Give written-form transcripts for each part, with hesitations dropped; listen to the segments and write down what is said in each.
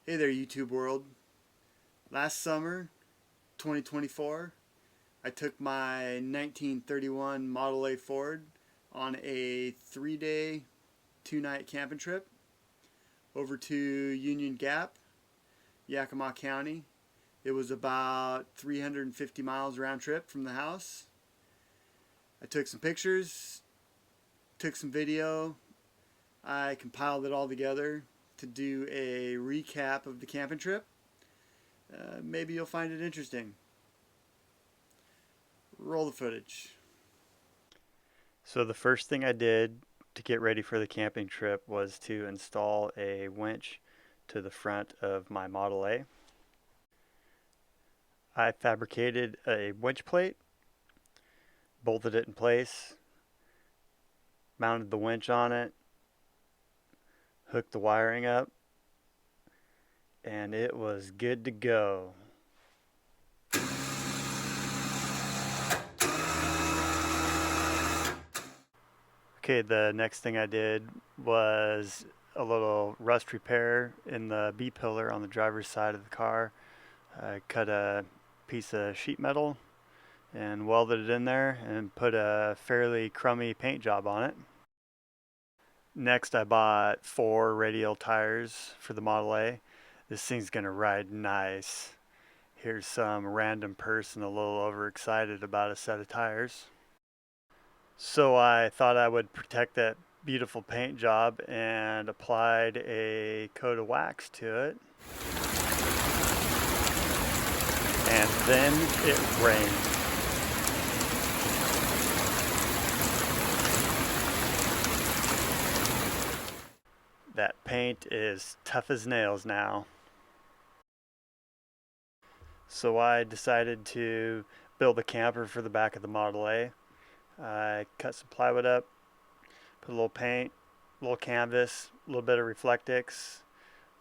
Hey there, YouTube world. Last summer, 2024, I took my 1931 Model A Ford on a 3-day, 2-night camping trip over to Union Gap, Yakima County. It was about 350 miles round trip from the house. I took some pictures, took some video. I compiled it all together to do a recap of the camping trip. Maybe you'll find it interesting. Roll the footage. So the first thing I did to get ready for the camping trip was to install a winch to the front of my Model A. I fabricated a winch plate, bolted it in place, mounted the winch on it, hooked the wiring up, and it was good to go. Okay, the next thing I did was a little rust repair in the B-pillar on the driver's side of the car. I cut a piece of sheet metal and welded it in there and put a fairly crummy paint job on it. Next, I bought 4 radial tires for the Model A. This thing's gonna ride nice. Here's some random person a little overexcited about a set of tires. So I thought I would protect that beautiful paint job and applied a coat of wax to it. And then it rained. That paint is tough as nails now. So I decided to build a camper for the back of the Model A. I cut some plywood up, put a little paint, a little canvas, a little bit of Reflectix,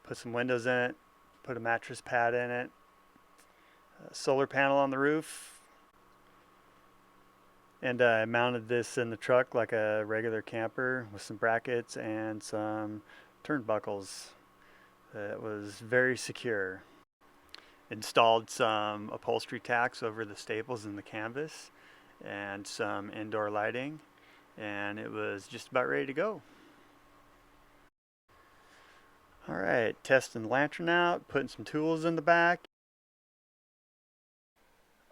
put some windows in it, put a mattress pad in it, a solar panel on the roof, and I mounted this in the truck like a regular camper with some brackets and some turnbuckles. It was very secure. Installed some upholstery tacks over the staples in the canvas and some indoor lighting, and it was just about ready to go. Alright, testing the lantern out, putting some tools in the back.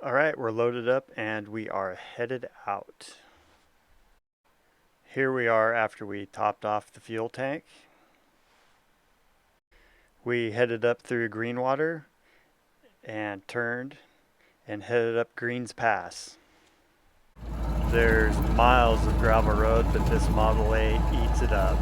Alright, we're loaded up and we are headed out. Here we are after we topped off the fuel tank. We headed up through Greenwater and turned and headed up Greens Pass. There's miles of gravel road, but this Model A eats it up.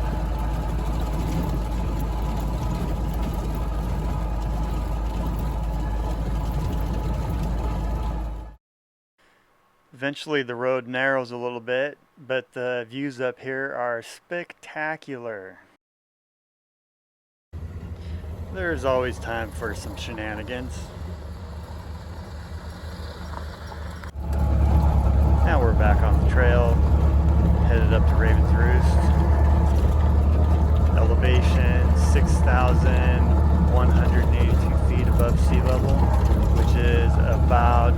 Eventually the road narrows a little bit, but the views up here are spectacular. There's always time for some shenanigans. Now we're back on the trail, headed up to Raven's Roost. Elevation 6,182 feet above sea level, which is about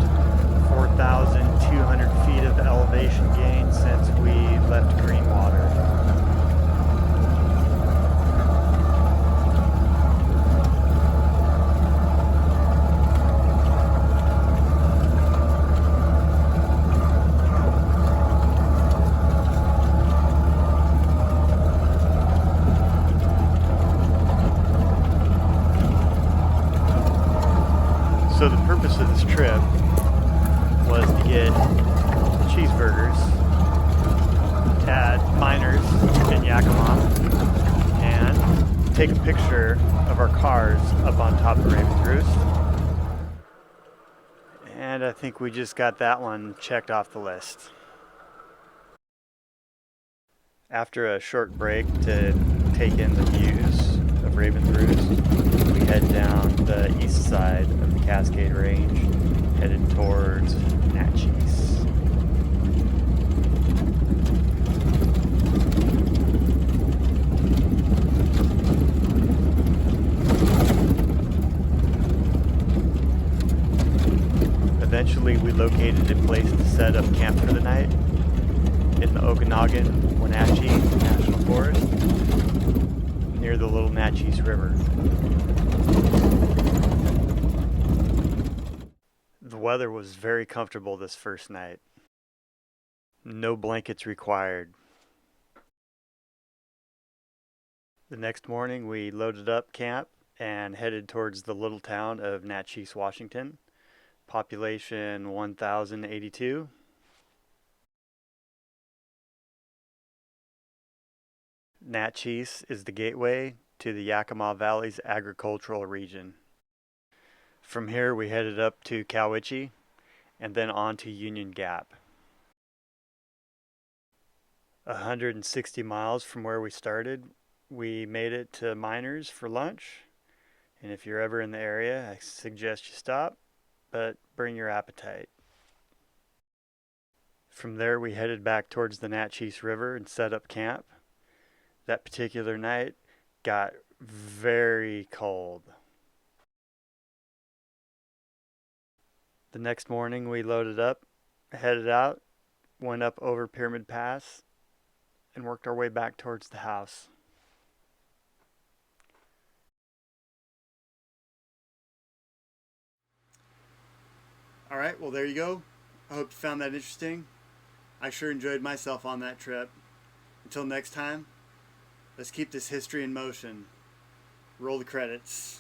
4,200 feet of elevation gain since we left Greenwater. So the purpose of this trip was to get cheeseburgers at Miners in Yakima and take a picture of our cars up on top of Raven's Roost. And I think we just got that one checked off the list. After a short break to take in the views of Raven's Roost, we head down the east side of the Cascade Range, headed towards Natchez. Eventually, we located a place to set up camp for the night in the Okanagan-Wenatchee National Forest near the Little Natchez River. The weather was very comfortable this first night. No blankets required. The next morning, we loaded up camp and headed towards the little town of Natchez, Washington. Population 1,082. Natchez is the gateway to the Yakima Valley's agricultural region. From here, we headed up to Cowiche and then on to Union Gap. 160 miles from where we started, we made it to Miners for lunch. And if you're ever in the area, I suggest you stop, but bring your appetite. From there, we headed back towards the Natchez River and set up camp. That particular night got very cold. The next morning, we loaded up, headed out, went up over Pyramid Pass, and worked our way back towards the house. All right, well, there you go. I hope you found that interesting. I sure enjoyed myself on that trip. Until next time, let's keep this history in motion. Roll the credits.